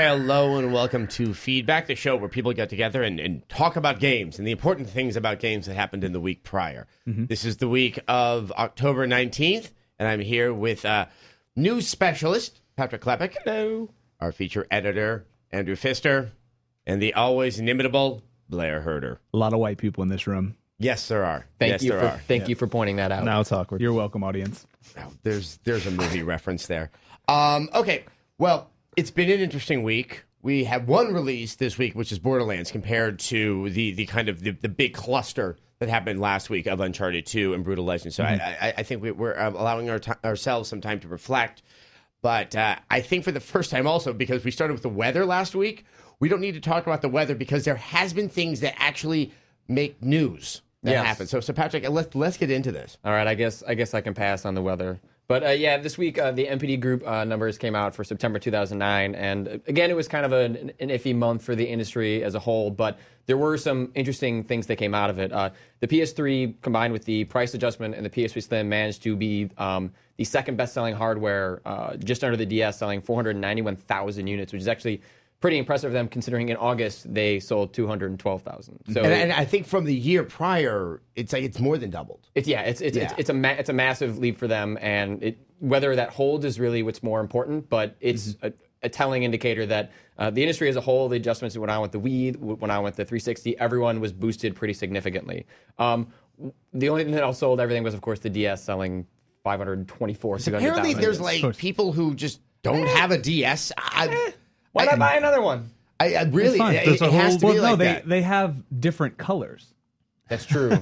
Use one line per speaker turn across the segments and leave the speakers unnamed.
Hello and welcome to Feedback, the show where people get together and talk about games and the important things about games that happened in the week prior. This is the week of October 19th, and I'm here with news specialist Patrick Klepek. Hello. Our feature editor, Andrew Pfister, and the always inimitable Blair Herder.
A lot of white people in this room.
Yes, there are.
Thank you for pointing that out.
Now it's awkward.
You're welcome, audience.
Oh, there's a movie reference there. Okay, well, it's been an interesting week. We have one release this week, which is Borderlands, compared to the kind of the big cluster that happened last week of Uncharted 2 and Brutal Legend. So I think we're allowing ourselves some time to reflect. But I think for the first time also, because we started with the weather last week, we don't need to talk about the weather because there has been things that actually make news that happen. So Patrick, let's get into this.
All right, I guess I can pass on the weather. But this week the NPD Group numbers came out for September 2009, and again it was kind of an iffy month for the industry as a whole. But there were some interesting things that came out of it. The PS3 combined with the price adjustment and the PS3 Slim managed to be the second best-selling hardware, just under the DS, selling 491,000 units, which is actually pretty impressive of them, considering in August they sold 212,000. So,
and I think from the year prior, it's more than doubled.
It's a massive leap for them, and whether that holds is really what's more important. But it's a telling indicator that the industry as a whole, the adjustments that went on with the Wii, when I went to 360, everyone was boosted pretty significantly. The only thing that outsold everything was, of course, the DS selling 524,000.
Apparently, there's like people who just don't have a DS.
Why not buy another one?
I really, it has to be like that.
They have different colors.
That's true.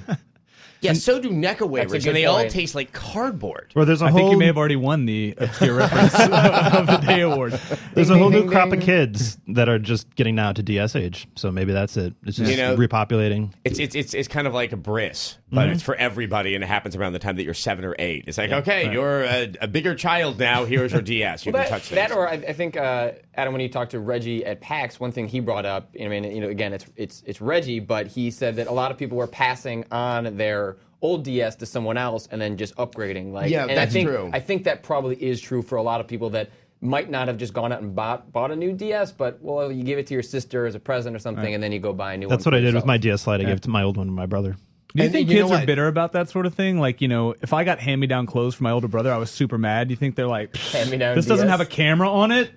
Yeah, so do NECA waivers, and they all
point.
taste like cardboard.
Or there's
I think you may have already won the obscure reference of the day award.
There's a whole new crop of kids that are just getting now to DS age, so maybe that's it. It's just repopulating.
It's kind of like a bris, but it's for everybody, and it happens around the time that you're 7 or 8. It's like, you're a bigger child now. Here's your DS. You can touch things.
That, or I think Adam, when you talked to Reggie at PAX, one thing he brought up. I mean, again, it's Reggie, but he said that a lot of people were passing on their old DS to someone else and then just upgrading.
That's true.
I think that probably is true for a lot of people that might not have just gone out and bought a new DS, but you give it to your sister as a present or something, and then you go buy a new one.
That's what I did with my DS Lite. I gave it to my old one to my brother.
Do you think kids are bitter about that sort of thing? Like, if I got hand-me-down clothes from my older brother, I was super mad. Do you think they're like,
hand-me-down
this doesn't have a camera on it?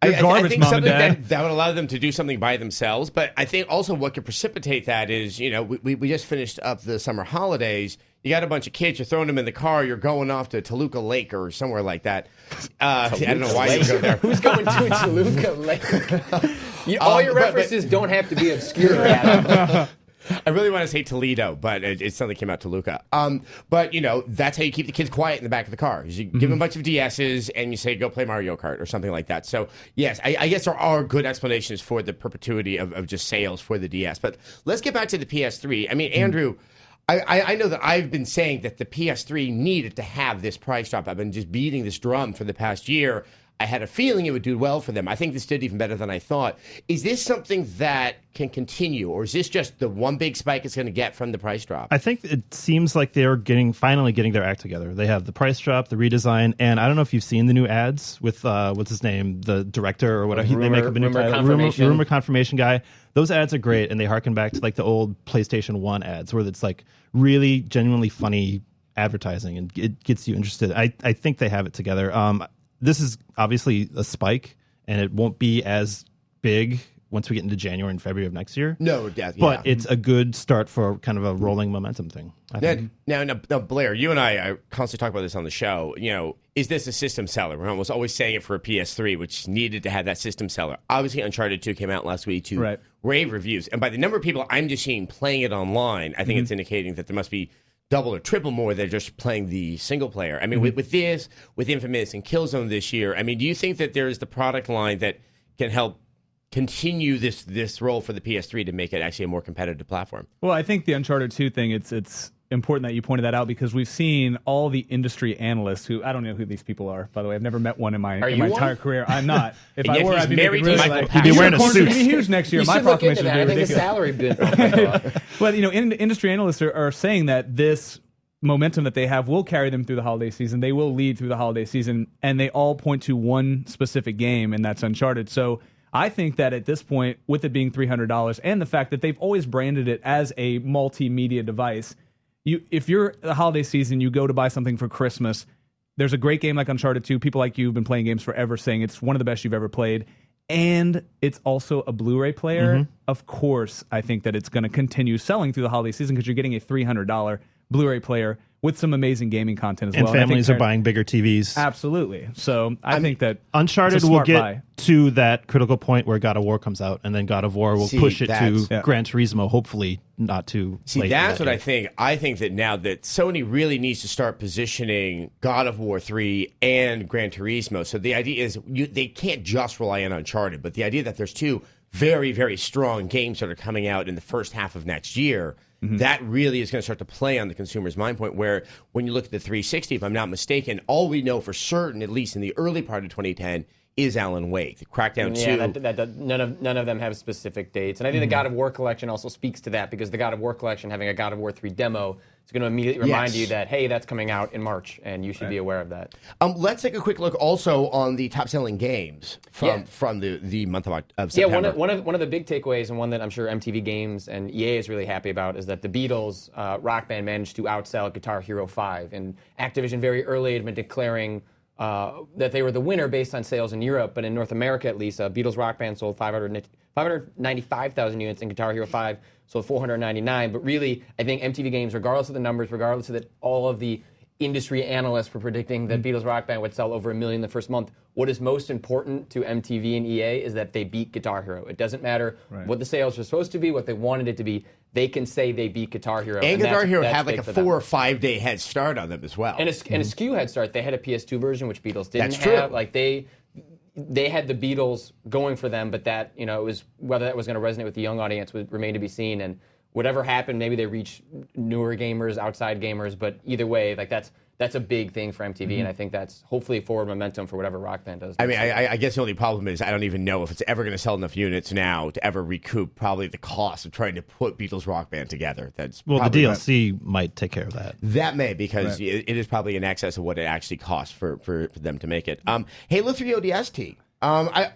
You're garbage,
I think
Mom
something
and Dad.
that would allow them to do something by themselves. But I think also what could precipitate that is, we just finished up the summer holidays. You got a bunch of kids, you're throwing them in the car, you're going off to Toluca Lake or somewhere like that. I don't know why you go there.
Who's going to Toluca Lake? All your references don't have to be obscure, Adam.
I really want to say Toledo, but it suddenly came out Toluca. But, that's how you keep the kids quiet in the back of the car. Is you give them a bunch of DSs and you say, go play Mario Kart or something like that. So, yes, I guess there are good explanations for the perpetuity of just sales for the DS. But let's get back to the PS3. I mean, Andrew, I know that I've been saying that the PS3 needed to have this price drop. I've been just beating this drum for the past year. I had a feeling it would do well for them. I think this did even better than I thought. Is this something that can continue, or is this just the one big spike it's going to get from the price drop?
I think it seems like they're finally getting their act together. They have the price drop, the redesign, and I don't know if you've seen the new ads with what's his name, the director or whatever. They make a new rumor confirmation guy. Those ads are great, and they harken back to like the old PlayStation 1 ads, where it's like really genuinely funny advertising, and it gets you interested. I think they have it together. This is obviously a spike, and it won't be as big once we get into January and February of next year.
No,
but it's a good start for kind of a rolling momentum thing, I think.
Now, Blair, you and I constantly talk about this on the show. Is this a system seller? We're almost saying it for a PS3, which needed to have that system seller. Obviously, Uncharted 2 came out last week to rave reviews. And by the number of people I'm just seeing playing it online, I think it's indicating that there must be double or triple more than just playing the single player. I mean, with this, with Infamous and Killzone this year, I mean, do you think that there is the product line that can help continue this role for the PS3 to make it actually a more competitive platform?
Well, I think the Uncharted 2 thing, it's important that you pointed that out because we've seen all the industry analysts who, I don't know who these people are, by the way. I've never met one in my entire career. I'm not. If I were, I'd be
married to Michael
He'd be wearing a suit.
Be huge next year. My proclamation would be ridiculous.
I think a salary bid.
But, industry analysts are saying that this momentum that they have will carry them through the holiday season. They will lead through the holiday season, and they all point to one specific game, and that's Uncharted. So I think that at this point, with it being $300 and the fact that they've always branded it as a multimedia device, if you're the holiday season, you go to buy something for Christmas, there's a great game like Uncharted 2. People like you have been playing games forever saying it's one of the best you've ever played. And it's also a Blu-ray player. Of course, I think that it's going to continue selling through the holiday season because you're getting a $300 Blu-ray player with some amazing gaming content as well.
And families are buying bigger TVs.
Absolutely. So I think that
Uncharted will get to that critical point where God of War comes out, and then God of War will push it to Gran Turismo, hopefully not too late.
That's what I think. I think that now that Sony really needs to start positioning God of War 3 and Gran Turismo. So the idea is they can't just rely on Uncharted, but the idea that there's two very, very strong games that are coming out in the first half of next year, that really is going to start to play on the consumer's mind point, where when you look at the 360, if I'm not mistaken, all we know for certain, at least in the early part of 2010, is Alan Wake. The Crackdown 2.
None of them have specific dates. And I think the God of War collection also speaks to that, because the God of War collection having a God of War 3 demo is going to immediately remind you that, hey, that's coming out in March, and you should be aware of that.
Let's take a quick look also on the top-selling games from the month of September.
Yeah, one of the big takeaways, and one that I'm sure MTV Games and EA is really happy about, is that the Beatles Rock Band managed to outsell Guitar Hero 5. And Activision very early had been declaring that they were the winner based on sales in Europe, but in North America at least, Beatles Rock Band sold 595,000 units, and Guitar Hero 5 sold 499. But really, I think MTV Games, regardless of the numbers, regardless of that, all of the industry analysts were predicting that Beatles Rock Band would sell over 1 million the first month. What is most important to MTV and EA is that they beat Guitar Hero. It doesn't matter what the sales were supposed to be, what they wanted it to be. They can say they beat Guitar Hero.
And Guitar Hero had like a 4 or 5 day head start on them as well.
And a SKU head start. They had a PS2 version, which Beatles didn't
have. True.
Like they had the Beatles going for them, but that, it was whether that was going to resonate with the young audience would remain to be seen. And whatever happened, maybe they reach newer gamers, outside gamers, but either way, like that's a big thing for MTV, and I think that's hopefully forward momentum for whatever Rock Band does.
I mean, I guess the only problem is I don't even know if it's ever going to sell enough units now to ever recoup probably the cost of trying to put Beatles Rock Band together.
The DLC might take care of that.
That may, because it is probably in excess of what it actually costs for them to make it. Halo 3 ODST.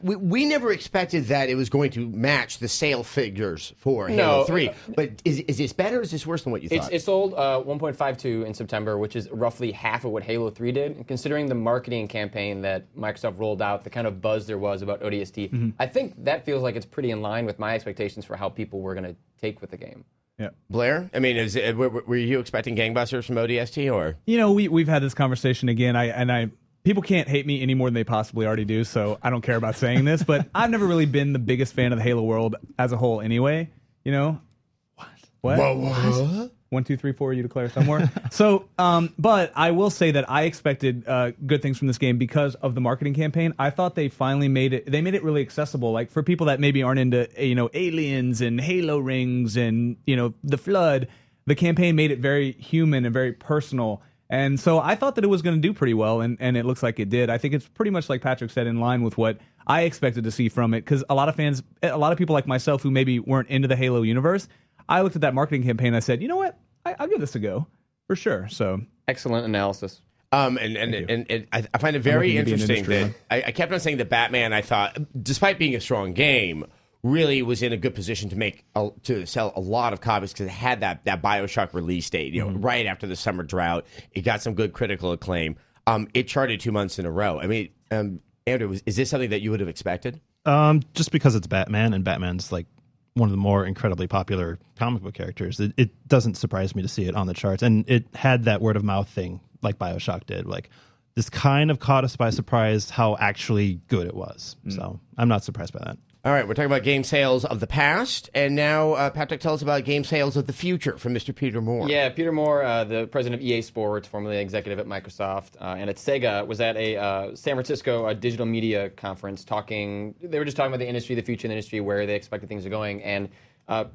We never expected that it was going to match the sale figures for Halo 3. But is this better or is this worse than what you thought?
It sold 1.52 in September, which is roughly half of what Halo 3 did. And considering the marketing campaign that Microsoft rolled out, the kind of buzz there was about ODST, I think that feels like it's pretty in line with my expectations for how people were going to take with the game.
Yeah,
Blair. I mean, were you expecting gangbusters from ODST, or
we've had this conversation again. People can't hate me any more than they possibly already do, so I don't care about saying this. But I've never really been the biggest fan of the Halo world as a whole, anyway. What? 1, 2, 3, 4. You declare somewhere. So, but I will say that I expected good things from this game because of the marketing campaign. I thought they finally made it. They made it really accessible, like for people that maybe aren't into aliens and Halo rings and the Flood. The campaign made it very human and very personal. And so I thought that it was going to do pretty well, and it looks like it did. I think it's pretty much like Patrick said, in line with what I expected to see from it, because a lot of people like myself who maybe weren't into the Halo universe, I looked at that marketing campaign and I said, you know what, I'll give this a go, for sure. So
excellent analysis.
I find it very interesting that I kept on saying that Batman, I thought, despite being a strong game, really was in a good position to sell a lot of copies because it had that BioShock release date, right after the summer drought. It got some good critical acclaim. It charted 2 months in a row. I mean, Andrew, is this something that you would have expected?
Just because it's Batman, and Batman's like one of the more incredibly popular comic book characters, it doesn't surprise me to see it on the charts. And it had that word of mouth thing like BioShock did. Like, this kind of caught us by surprise how actually good it was. So I'm not surprised by that.
All right, we're talking about game sales of the past, and now Patrick, tell us about game sales of the future from Mr. Peter Moore.
Yeah, Peter Moore, the president of EA Sports, formerly executive at Microsoft, and at Sega, was at a San Francisco digital media conference talking. They were just talking about the industry, the future of the industry, where they expected things are going, and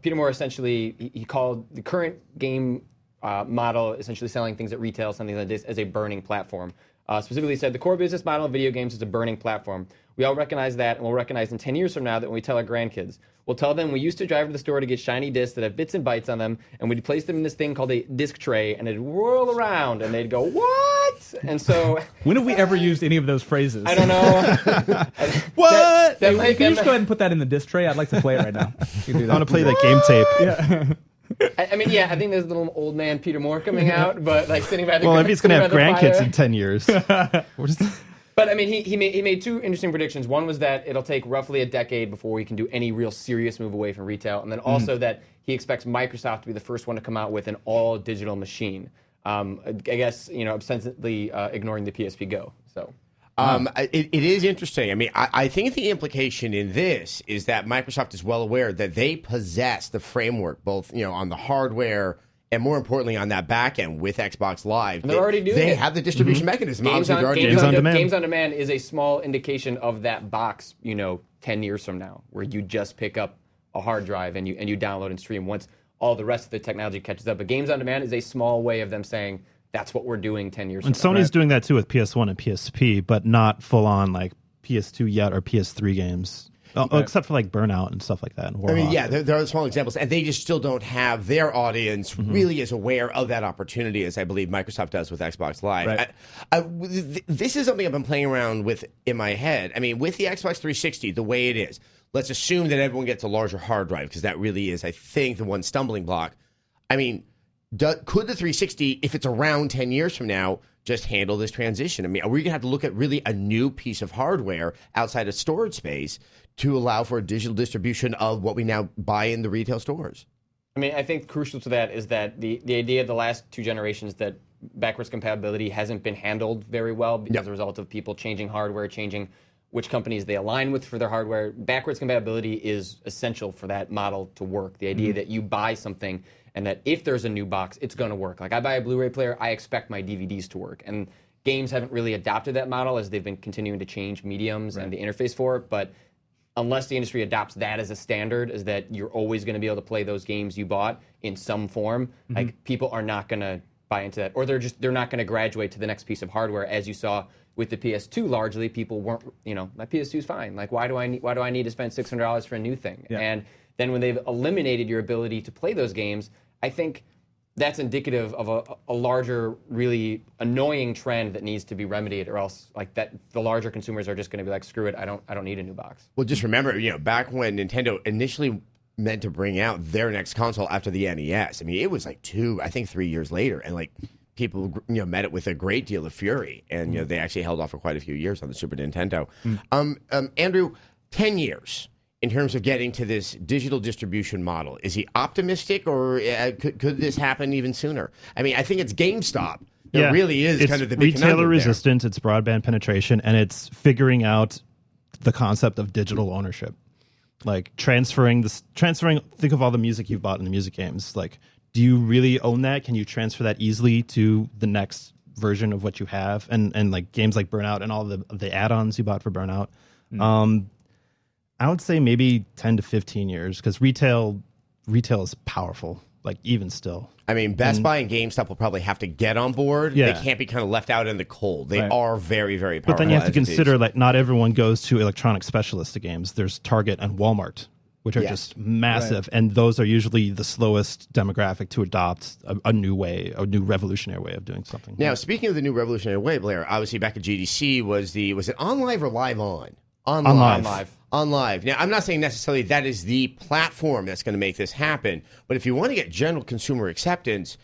Peter Moore essentially, he called the current game model, essentially selling things at retail, something like this, as a burning platform. Specifically said, the core business model of video games is a burning platform. We all recognize that, and we'll recognize in 10 years from now that when we tell our grandkids, we'll tell them we used to drive to the store to get shiny discs that have bits and bytes on them, and we'd place them in this thing called a disc tray, and it'd whirl around, and they'd go, what? what? And so
when have we ever used any of those phrases?
I don't know.
What? Can you just go ahead and put that in the disc tray? I'd like to play it right now.
I want to play that game tape.
Yeah.
I mean, yeah, I think there's a little old man Peter Moore coming out, but like sitting by the
well, if he's gonna have grandkids
fire.
in 10 years.
But I mean, he made two interesting predictions. One was that it'll take roughly a decade before we can do any real serious move away from retail, and then also that he expects Microsoft to be the first one to come out with an all digital machine. I guess ostensibly ignoring the PSP Go. So.
It is interesting. I mean, I think the implication in this is that Microsoft is well aware that they possess the framework, both on the hardware and more importantly on that back end with Xbox Live.
And they're already doing
They
it.
have the distribution mechanism.
Games on
Demand.
Games on Demand is a small indication of that box. 10 years from now, where you just pick up a hard drive and you download and stream once all the rest of the technology catches up. But Games on Demand is a small way of them saying, that's what we're doing 10 years
and
from now.
Sony's doing that too with PS1 and PSP, but not full on like PS2 yet or PS3 games. Except for like Burnout and stuff like that. And
I mean, yeah, there are small examples, and they just still don't have their audience really as aware of that opportunity as I believe Microsoft does with Xbox Live.
Right.
This is something I've been playing around with in my head. I mean, with the Xbox 360, the way it is, let's assume that everyone gets a larger hard drive because that really is, I think, the one stumbling block. I mean, could the 360, if it's around 10 years from now, just handle this transition? I mean, are we going to have to look at really a new piece of hardware outside of storage space to allow for a digital distribution of what we now buy in the retail stores?
I mean, I think crucial to that is that the idea of the last two generations that backwards compatibility hasn't been handled very well because as a result of people changing hardware, changing which companies they align with for their hardware. Backwards compatibility is essential for that model to work. The idea that you buy something and that if there's a new box, it's going to work. Like I buy a Blu-ray player, I expect my DVDs to work. And games haven't really adopted that model as they've been continuing to change mediums and the interface for it. But unless the industry adopts that as a standard, is that you're always going to be able to play those games you bought in some form, like people are not going to buy into that, or they're not going to graduate to the next piece of hardware. As you saw with the PS2, largely people weren't, my PS2 is fine. Like why do I need to spend $600 for a new thing?
Yeah.
And then when they've eliminated your ability to play those games, I think that's indicative of a larger, really annoying trend that needs to be remedied, or else like that the larger consumers are just going to be like, screw it, I don't need a new box.
Well, just remember, back when Nintendo initially meant to bring out their next console after the NES, I mean, it was like 3 years later, and like people met it with a great deal of fury, and they actually held off for quite a few years on the Super Nintendo. Andrew, 10 years. In terms of getting to this digital distribution model, is he optimistic, or could this happen even sooner? I mean, I think it's GameStop. It really is kind of the big
retailer resistance, it's broadband penetration, and it's figuring out the concept of digital ownership. Like transferring. Think of all the music you've bought in the music games. Like, do you really own that? Can you transfer that easily to the next version of what you have? And like games like Burnout and all the add-ons you bought for Burnout. I would say maybe 10 to 15 years, because retail is powerful, like even still.
I mean, Best Buy and GameStop will probably have to get on board.
Yeah.
They can't be kind of left out in the cold. They are very, very powerful.
But then you have to consider that not everyone goes to electronic specialist games. There's Target and Walmart, which are just massive, and those are usually the slowest demographic to adopt a new revolutionary way of doing something.
Now, speaking of the new revolutionary way, Blair, obviously back at GDC was it On Live or Live On? On Live. Now, I'm not saying necessarily that is the platform that's going to make this happen, but if you want to get general consumer acceptance,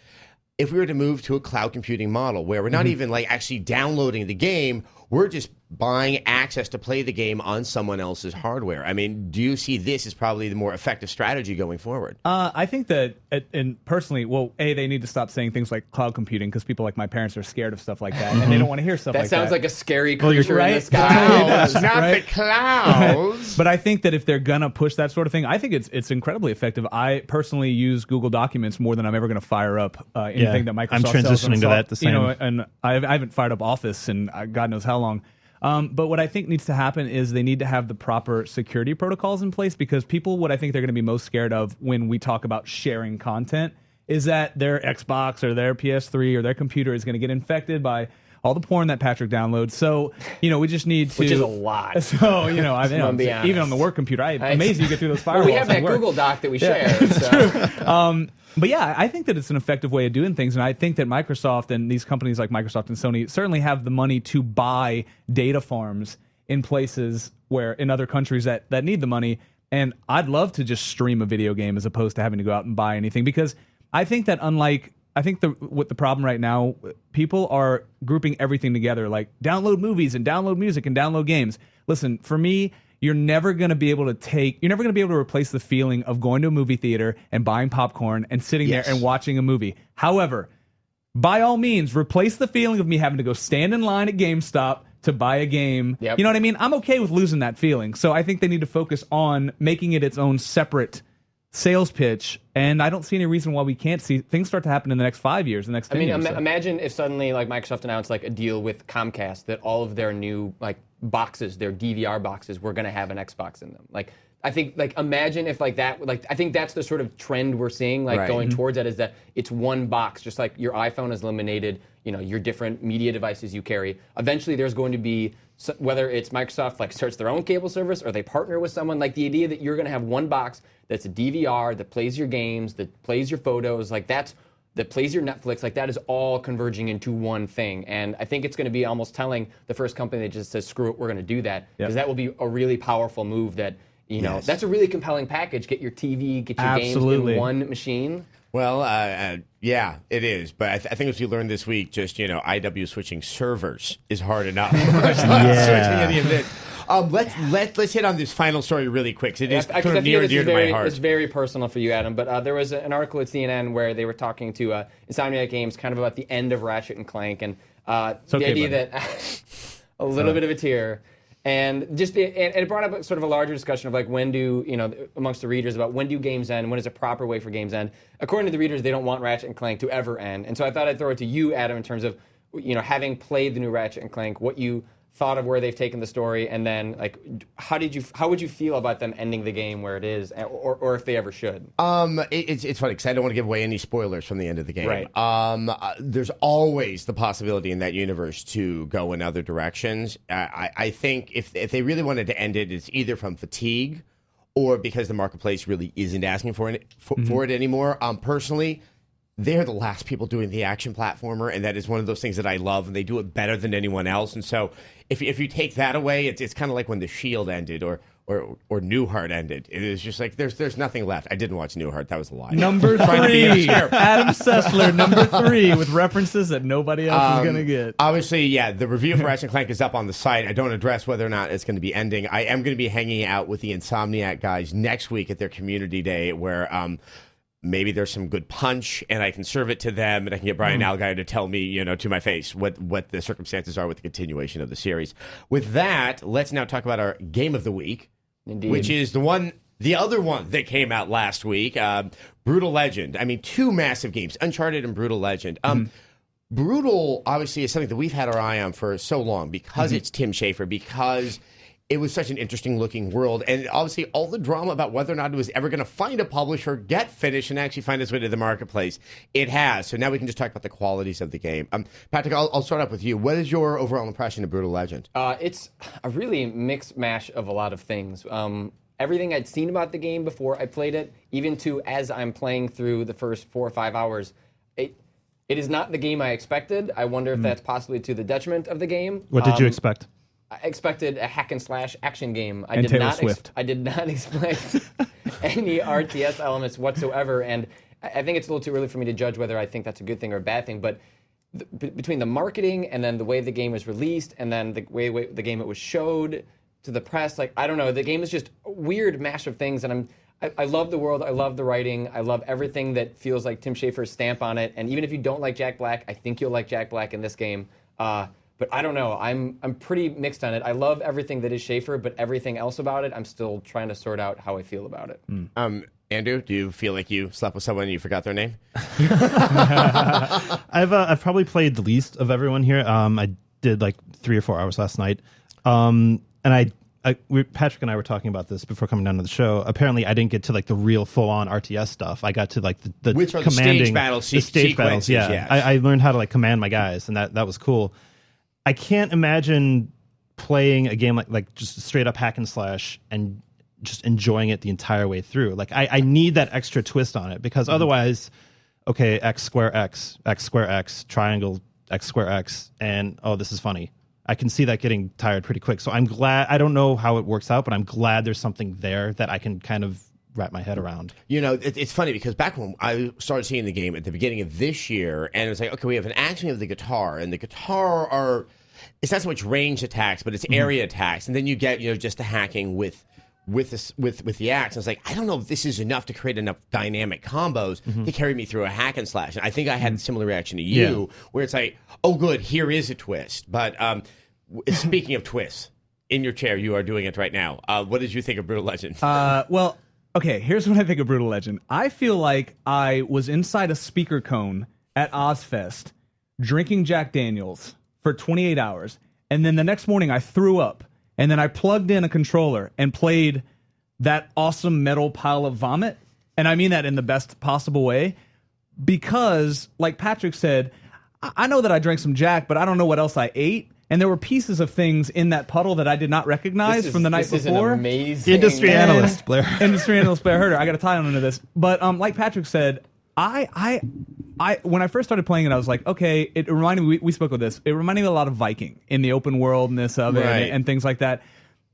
if we were to move to a cloud computing model where we're not even like actually downloading the game, we're just buying access to play the game on someone else's hardware. I mean, do you see this as probably the more effective strategy going forward?
I think that, and personally, they need to stop saying things like cloud computing, because people like my parents are scared of stuff like that, and they don't want to hear stuff like that.
That sounds like a scary creature in the sky.
Clouds, not the clouds.
But I think that if they're gonna push that sort of thing, I think it's incredibly effective. I personally use Google Documents more than I'm ever going to fire up anything that Microsoft
I'm transitioning to that the same.
And I haven't fired up Office in God knows how long. But what I think needs to happen is they need to have the proper security protocols in place, because what I think they're going to be most scared of when we talk about sharing content is that their Xbox or their PS3 or their computer is going to get infected by all the porn that Patrick downloads. So, we just need to.
Which is a lot.
So, even on the work computer, I'm amazing you get through those firewalls.
Well, we have that Google Doc that we share. So.
But yeah, I think that it's an effective way of doing things, and I think that Microsoft and these companies like Microsoft and Sony certainly have the money to buy data farms in places in other countries that need the money. And I'd love to just stream a video game as opposed to having to go out and buy anything, because I think that what the problem right now, people are grouping everything together, like download movies and download music and download games. Listen, for me, you're never going to be able to replace the feeling of going to a movie theater and buying popcorn and sitting there and watching a movie. However, by all means, replace the feeling of me having to go stand in line at GameStop to buy a game.
Yep.
You know what I mean? I'm okay with losing that feeling. So I think they need to focus on making it its own separate sales pitch, and I don't see any reason why we can't see things start to happen in the next 5 years, the next 10 years.
Imagine if suddenly like Microsoft announced like a deal with Comcast that all of their new like boxes, their DVR boxes, were going to have an Xbox in them. Like, I think, like, imagine if like that, like, I think that's the sort of trend we're seeing, like, going towards that, is that it's one box, just like your iPhone has eliminated, your different media devices you carry. Eventually there's going to be, whether it's Microsoft like starts their own cable service or they partner with someone, like the idea that you're going to have one box that's a DVR that plays your games, that plays your photos, like that plays your Netflix, like that is all converging into one thing. And I think it's going to be almost telling the first company that just says, screw it, we're going to do that. Because that will be a really powerful move that, that's a really compelling package. Get your TV, get your games in one machine.
Well, yeah, it is. But I think as we learned this week, just, IW switching servers is hard enough. Switching any of this. Let's hit on this final story really quick. It is sort of near and dear to my heart.
It's very personal for you, Adam. But there was an article at CNN where they were talking to Insomniac Games kind of about the end of Ratchet and Clank, and the idea that a little bit of a tear. And just it brought up sort of a larger discussion of like when do amongst the readers about when do games end, when is a proper way for games end. According to the readers, they don't want Ratchet and Clank to ever end. And so I thought I'd throw it to you, Adam, in terms of having played the new Ratchet and Clank, what you thought of where they've taken the story, and then like how would you feel about them ending the game where it is, or if they ever should?
It's funny because I don't want to give away any spoilers from the end of the game.
Right.
There's always the possibility in that universe to go in other directions. I think if they really wanted to end it, it's either from fatigue or because the marketplace really isn't asking for it anymore. Personally, they're the last people doing the action platformer, and that is one of those things that I love, and they do it better than anyone else. And so if you take that away, it's kind of like when The Shield ended or Newhart ended. It is just like there's nothing left. I didn't watch Newhart. That was a lie.
Number 3, Adam Sessler, number 3, with references that nobody else is going to get.
Obviously, yeah, the review for Ratchet & Clank is up on the site. I don't address whether or not it's going to be ending. I am going to be hanging out with the Insomniac guys next week at their community day where maybe there's some good punch, and I can serve it to them, and I can get Brian Algeier to tell me, to my face what the circumstances are with the continuation of the series. With that, let's now talk about our game of the week, which is the other one that came out last week, Brutal Legend. I mean, 2 massive games, Uncharted and Brutal Legend. Brutal, obviously, is something that we've had our eye on for so long because it's Tim Schafer, because it was such an interesting looking world, and obviously all the drama about whether or not it was ever going to find a publisher, get finished, and actually find its way to the marketplace. It has. So now we can just talk about the qualities of the game. Patrick, I'll start off with you. What is your overall impression of Brutal Legend?
It's a really mixed mash of a lot of things. Everything I'd seen about the game before I played it, even to as I'm playing through the first 4 or 5 hours, it is not the game I expected. I wonder if that's possibly to the detriment of the game.
What did you expect?
I expected a hack and slash action game.
I did not expect
any RTS elements whatsoever, and I think it's a little too early for me to judge whether I think that's a good thing or a bad thing. But between the marketing and then the way the game was released and then the way the game it was showed to the press, like, I don't know, the game is just a weird mash of things, and I love the world, I love the writing, I love everything that feels like Tim Schafer's stamp on it. And even if you don't like Jack Black, I think you'll like Jack Black in this game. But I don't know. I'm pretty mixed on it. I love everything that is Schafer, but everything else about it, I'm still trying to sort out how I feel about it.
Andrew, do you feel like you slept with someone and you forgot their name?
I've probably played the least of everyone here. I did like 3 or 4 hours last night, and Patrick and I were talking about this before coming down to the show. Apparently, I didn't get to like the real full-on RTS stuff. I got to like the
which are
commanding
the stage battles.
Yeah, I learned how to like command my guys, and that was cool. I can't imagine playing a game like just a straight up hack and slash and just enjoying it the entire way through. Like I need that extra twist on it, because otherwise, okay, x square x, triangle, x square x, and oh, this is funny. I can see that getting tired pretty quick. So I'm glad, I don't know how it works out, but I'm glad there's something there that I can kind of wrap my head around.
You know, it's funny because back when I started seeing the game at the beginning of this year, and it was like, okay, we have an action of the guitar, and the guitar it's not so much range attacks, but it's area attacks, and then you get, you know, just the hacking with the axe. I was like, I don't know if this is enough to create enough dynamic combos to carry me through a hack and slash. And I think I had a similar reaction to you, where it's like, oh, good, here is a twist. But speaking of twists, in your chair, you are doing it right now. What did you think of Brutal Legend?
Well, okay, here's what I think of Brutal Legend. I feel like I was inside a speaker cone at Ozfest drinking Jack Daniels for 28 hours, and then the next morning I threw up, and then I plugged in a controller and played that awesome metal pile of vomit, and I mean that in the best possible way, because, like Patrick said, I know that I drank some Jack, but I don't know what else I ate. And there were pieces of things in that puddle that I did not recognize from the night before.
This is an amazing
Industry analyst, Blair.
Industry analyst Blair Herder. I got to tie on into this. But like Patrick said, I when I first started playing it, I was like, okay, it reminded me, we spoke of this, it reminded me a lot of Viking in the open worldness of it and things like that.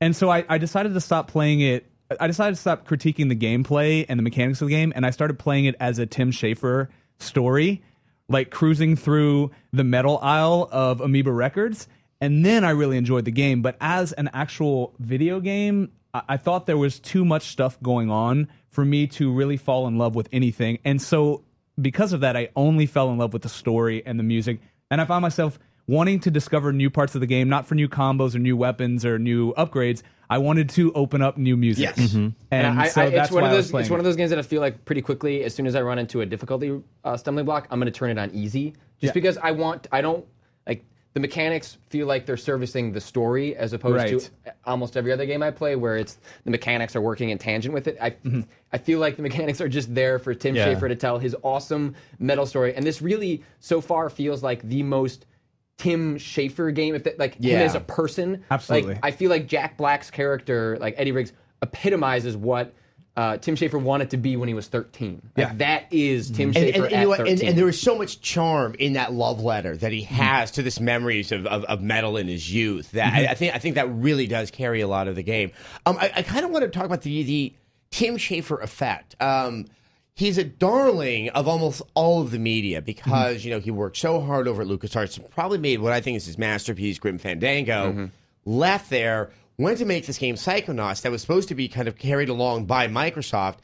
And so I decided to stop playing it. I decided to stop critiquing the gameplay and the mechanics of the game, and I started playing it as a Tim Schafer story, like cruising through the metal aisle of Amoeba Records. And then I really enjoyed the game. But as an actual video game, I thought there was too much stuff going on for me to really fall in love with anything. And so because of that, I only fell in love with the story and the music. And I found myself wanting to discover new parts of the game, not for new combos or new weapons or new upgrades. I wanted to open up new music.
Yes.
Mm-hmm. And so that's why I was playing.
It's one of those games that I feel like pretty quickly, as soon as I run into a difficulty stumbling block, I'm going to turn it on easy. Just because the mechanics feel like they're servicing the story as opposed to almost every other game I play where it's the mechanics are working in tangent with it. I feel like the mechanics are just there for Tim Schafer to tell his awesome metal story. And this really, so far, feels like the most Tim Schafer game, him as a person.
Absolutely.
Like, I feel like Jack Black's character, like Eddie Riggs, epitomizes what Tim Schafer wanted to be when he was 13. That is Tim Schafer at 13.
And there is so much charm in that love letter that he has to this memories of metal in his youth. That I think that really does carry a lot of the game. I kind of want to talk about the Tim Schafer effect. He's a darling of almost all of the media because he worked so hard over at LucasArts, probably made what I think is his masterpiece, Grim Fandango. Left there. Went to make this game Psychonauts that was supposed to be kind of carried along by Microsoft,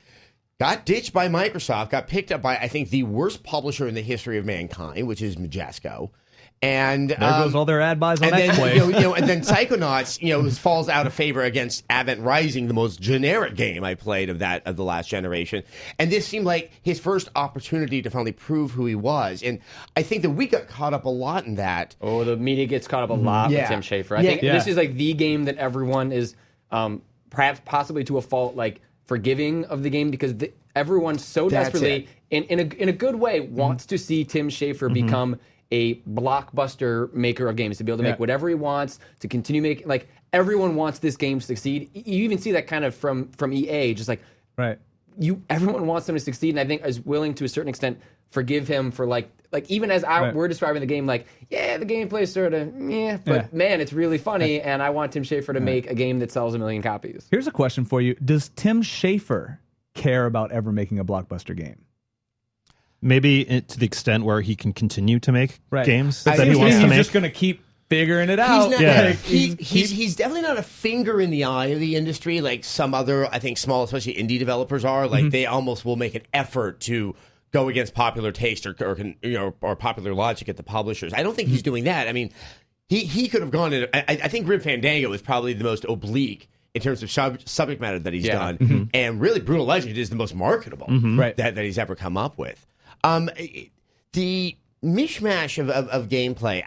got ditched by Microsoft, got picked up by, I think, the worst publisher in the history of mankind, which is Majesco. And
there goes all their ad buys on
that
play.
And then Psychonauts, falls out of favor against Advent Rising, the most generic game I played of the last generation. And this seemed like his first opportunity to finally prove who he was. And I think that we got caught up a lot in that.
Oh, the media gets caught up a lot with Tim Schafer. I think this is like the game that everyone is perhaps possibly to a fault like forgiving of the game because everyone so desperately, in a good way, wants to see Tim Schafer become a blockbuster maker of games, to be able to make whatever he wants, to continue making, like, everyone wants this game to succeed. You even see that kind of from EA, just like, everyone wants them to succeed, and I think is willing to a certain extent forgive him for like even as we're describing the game, like, the gameplay is sort of, but man, it's really funny, and I want Tim Schafer to make a game that sells 1 million copies.
Here's a question for you. Does Tim Schafer care about ever making a blockbuster game?
Maybe to the extent where he can continue to make games
that he wants to make. He's just going to keep figuring it out.
He's definitely not a finger in the eye of the industry like some other, I think, small, especially indie developers are. Like they almost will make an effort to go against popular taste or popular logic at the publishers. I don't think he's doing that. I mean, he could have gone in. I think Grim Fandango is probably the most oblique in terms of subject matter that he's done, and really Brutal Legend is the most marketable that he's ever come up with. The mishmash of gameplay,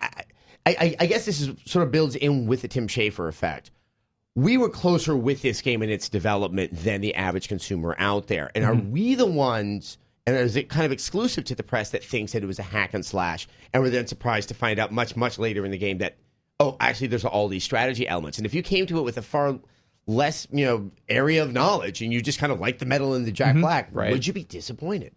I guess this is sort of builds in with the Tim Schafer effect. We were closer with this game in its development than the average consumer out there. And are we the ones, and is it kind of exclusive to the press that thinks that it was a hack and slash, and were then surprised to find out much, much later in the game that, oh, actually, there's all these strategy elements. And if you came to it with a far less, area of knowledge and you just kind of like the metal and the Jack Black, would you be disappointed?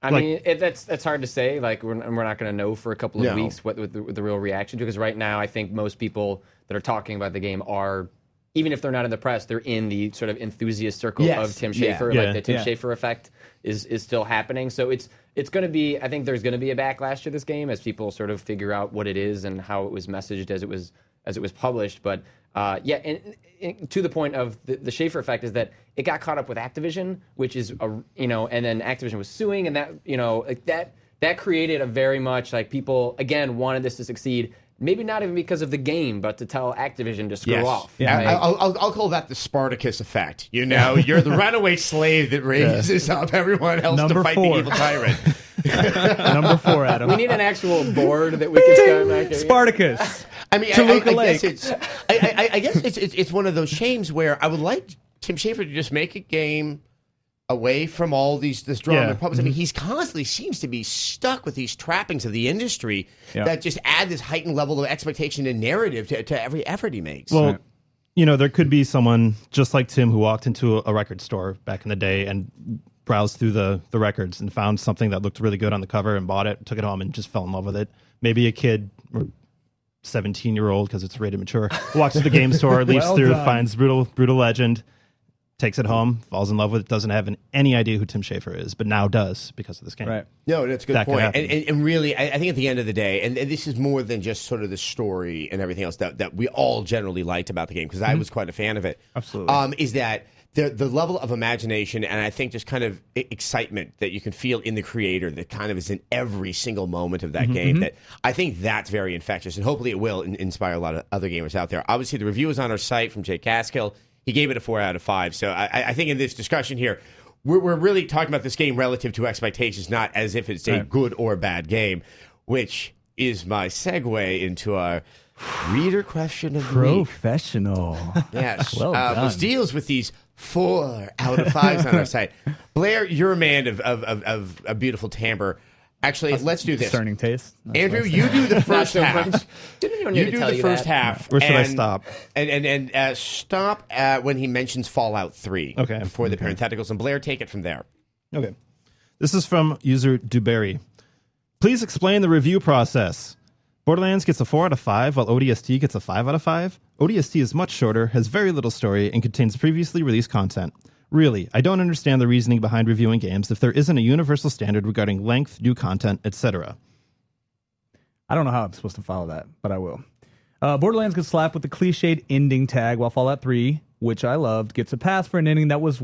I mean, that's hard to say. Like, we're not going to know for a couple of weeks what the real reaction to, because right now I think most people that are talking about the game are, even if they're not in the press, they're in the sort of enthusiast circle of Tim Schafer.
Yeah.
Like the Tim Schafer effect is still happening. So it's going to be, I think there's going to be a backlash to this game as people sort of figure out what it is and how it was messaged as it was published. But and to the point of the Schafer effect is that it got caught up with Activision, which is and then Activision was suing, and that created a very much like people again wanted this to succeed. Maybe not even because of the game, but to tell Activision to screw off.
Yeah. I'll call that the Spartacus effect. You're the runaway slave that raises up everyone else to fight the evil tyrant.
Number 4, Adam.
We need an actual board that we can start making.
Spartacus.
I mean, I guess it's one of those shames where I would like Tim Schafer to just make a game away from all this drama and problems. I mean, he's constantly seems to be stuck with these trappings of the industry that just add this heightened level of expectation and narrative to every effort he makes.
Well, there could be someone just like Tim who walked into a record store back in the day and browsed through the records and found something that looked really good on the cover and bought it, took it home, and just fell in love with it. Maybe a kid or 17-year-old, because it's rated mature, walks to the game store, leafs through, finds Brutal Legend, takes it home, falls in love with it, doesn't have any idea who Tim Schafer is, but now does because of this game.
Right.
No, that's a good point. And really, I think at the end of the day, and this is more than just sort of the story and everything else that we all generally liked about the game, because I was quite a fan of it.
Absolutely.
Is that the level of imagination and I think just kind of excitement that you can feel in the creator that kind of is in every single moment of that game, that I think that's very infectious, and hopefully it will inspire a lot of other gamers out there. Obviously, the review is on our site from Jake Gaskill. He gave it a 4 out of 5. So I think in this discussion here, we're really talking about this game relative to expectations, not as if it's a good or bad game, which is my segue into our reader question of the week.
Professional.
Yes.
Well done.
Which deals with these 4 out of 5s on our site. Blair, you're a man of a beautiful timbre. Actually, let's do this.
Discerning taste.
Andrew, you do the first half.
Didn't anyone
You
need to
do
tell
the
you
first
that?
half.
Where should I stop?
And stop when he mentions Fallout 3.
Okay.
Before the parentheticals. And Blair, take it from there.
Okay. This is from user Duberry. Please explain the review process. Borderlands gets a 4 out of 5, while ODST gets a 5 out of 5. ODST is much shorter, has very little story, and contains previously released content. Really, I don't understand the reasoning behind reviewing games if there isn't a universal standard regarding length, new content, etc.
I don't know how I'm supposed to follow that, but I will. Borderlands gets slapped with the cliched ending tag, while Fallout 3, which I loved, gets a pass for an ending that was,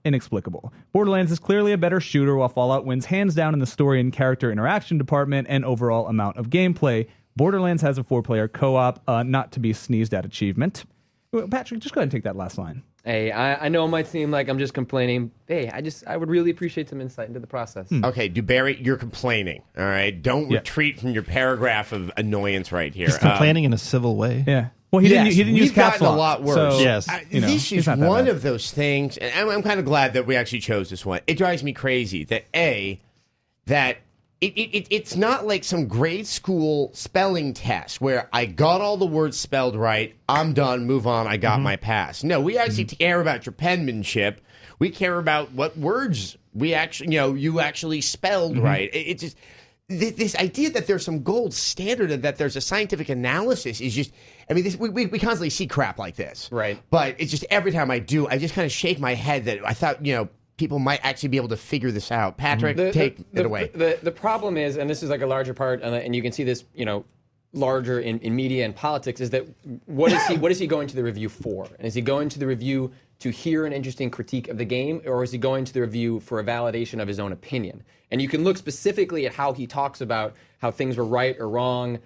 inexplicable. Borderlands is clearly a better shooter, while Fallout wins hands down in the story and character interaction department and overall amount of gameplay. Borderlands has a 4-player co-op, not to be sneezed at achievement. Patrick, just go ahead and take that last line.
Hey, I know it might seem like I'm just complaining. Hey, I would really appreciate some insight into the process.
Okay, Duberry, you're complaining. All right, don't retreat from your paragraph of annoyance right here.
He's complaining in a civil way.
Yeah. Well, he didn't use caps
gotten
lock.
a lot worse.
So,
Yes.
This is
not that
one
bad.
of those things, and I'm kind of glad that we actually chose this one. It drives me crazy that it's not like some grade school spelling test where I got all the words spelled right, I'm done, move on, I got my pass. No, we actually care about your penmanship. We care about what words we actually, you actually spelled right. It's just this idea that there's some gold standard and that there's a scientific analysis is just, I mean, we constantly see crap like this.
Right.
But it's just every time I do, I just kind of shake my head that I thought, people might actually be able to figure this out. Patrick, take it away.
The problem is, and this is like a larger part, and you can see this, larger in media and politics, is that what is he going to the review for? And is he going to the review to hear an interesting critique of the game, or is he going to the review for a validation of his own opinion? And you can look specifically at how he talks about how things were right or wrong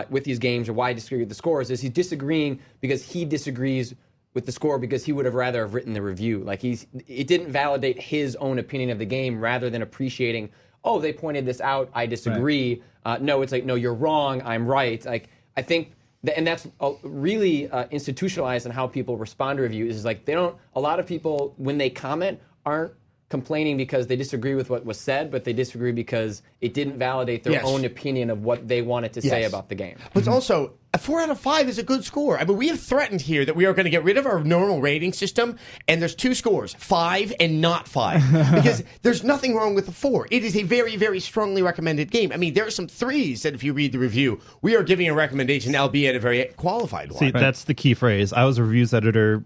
with these games, or why he disagreed with the scores. Is he disagreeing because he disagrees with the score because he would have rather have written the review? Like it didn't validate his own opinion of the game rather than appreciating, oh, they pointed this out, I disagree. Right. No, it's like, no, you're wrong, I'm right. Like, I think, and that's really institutionalized in how people respond to reviews. Is like a lot of people, when they comment, aren't complaining because they disagree with what was said, but they disagree because it didn't validate their own opinion of what they wanted to say about the game.
But it's also, a 4 out of 5 is a good score. I mean, we have threatened here that we are going to get rid of our normal rating system, and there's 2 scores, 5 and not 5, because there's nothing wrong with the 4. It is a very, very strongly recommended game. I mean, there are some 3s that if you read the review, we are giving a recommendation, albeit a very qualified one.
See, that's the key phrase. I was a reviews editor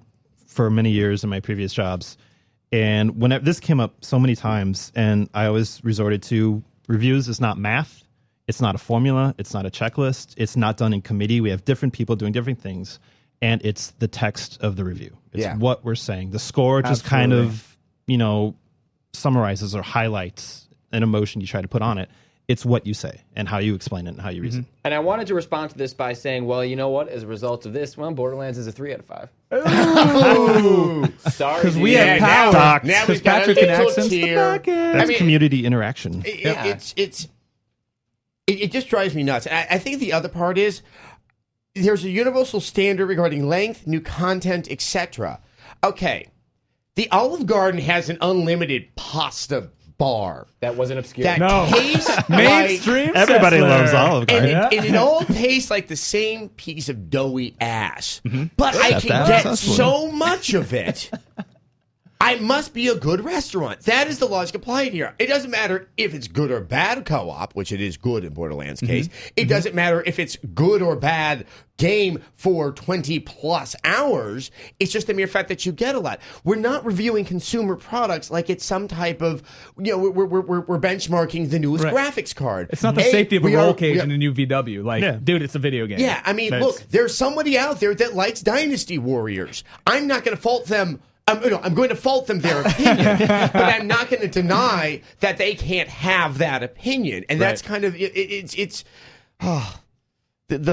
for many years in my previous jobs. And whenever this came up so many times, and I always resorted to reviews is not math, it's not a formula, it's not a checklist, it's not done in committee. We have different people doing different things, and it's the text of the review. It's what we're saying. The score just kind of, summarizes or highlights an emotion you try to put on it. It's what you say and how you explain it and how you reason.
And I wanted to respond to this by saying, well, you know what? As a result of this, Borderlands is a 3 out of 5.
Ooh.
Sorry,
because we have power.
Now we've got
Patrick
a
can
little
access the
tier.
back end.
That's community interaction.
It just drives me nuts. I think the other part is there's a universal standard regarding length, new content, etc. Okay, the Olive Garden has an unlimited pasta bar
that wasn't obscure.
that tastes
mainstream.
Everybody loves Olive Garden.
and it all tastes like the same piece of doughy ass. But I can get so much of it. I must be a good restaurant. That is the logic applied here. It doesn't matter if it's good or bad co-op, which it is good in Borderlands' case. It doesn't matter if it's good or bad game for 20 plus hours. It's just the mere fact that you get a lot. We're not reviewing consumer products like it's some type of, we're benchmarking the newest graphics card.
It's not the safety of a roll cage in a new VW. Like, dude, it's a video game.
Yeah, I mean, look, there's somebody out there that likes Dynasty Warriors. I'm not going to fault them. I'm going to fault them their opinion, but I'm not going to deny that they can't have that opinion. And that's kind of the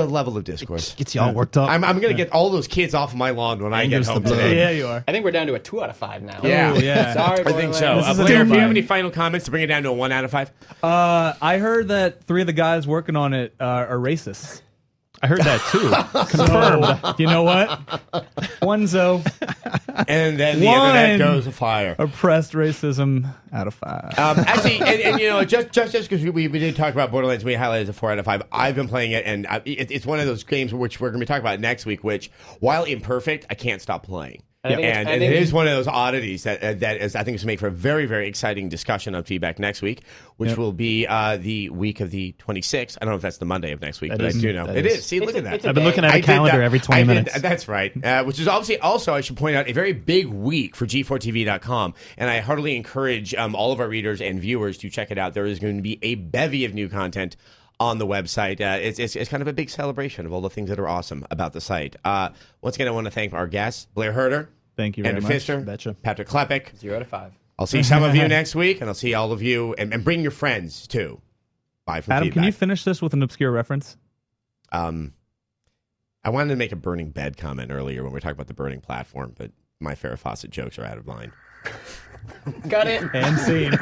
level of discourse.
Gets you all worked up.
I'm going to get all those kids off of my lawn when I get home today.
Yeah, you are.
I think we're down to a 2 out of 5 now.
Yeah.
Ooh, yeah.
Sorry,
I think so. Blair, if you have any final comments to bring it down to a 1 out of 5?
I heard that 3 of the guys working on it are racists.
I heard that too. Confirmed.
So, you know what? Onezo.
And then the internet goes afire.
Oppressed racism out of 5.
Actually, and just because we did talk about Borderlands, we highlighted as a 4 out of 5. I've been playing it, and it's one of those games which we're going to be talking about next week. Which, while imperfect, I can't stop playing. And it is one of those oddities that is, I think, is going to make for a very, very exciting discussion on feedback next week, which will be the week of the 26th. I don't know if that's the Monday of next week, but I do know. It is. See, look at that.
I've been looking at a calendar every 20 minutes.
That's right. Which is obviously also, I should point out, a very big week for G4TV.com. And I heartily encourage all of our readers and viewers to check it out. There is going to be a bevy of new content on the website. It's kind of a big celebration of all the things that are awesome about the site. Once again, I want to thank our guests, Blair Herter.
Thank you very
Andrew
much.
Pfister,
Betcha.
Patrick Klepek.
0 out of 5.
I'll see some of you next week, and I'll see all of you, and bring your friends, too. Bye from
Adam,
feedback.
can you finish this with an obscure reference?
I wanted to make a burning bed comment earlier when we were talking about the burning platform, but my Farrah Fawcett jokes are out of line.
Got it.
And scene.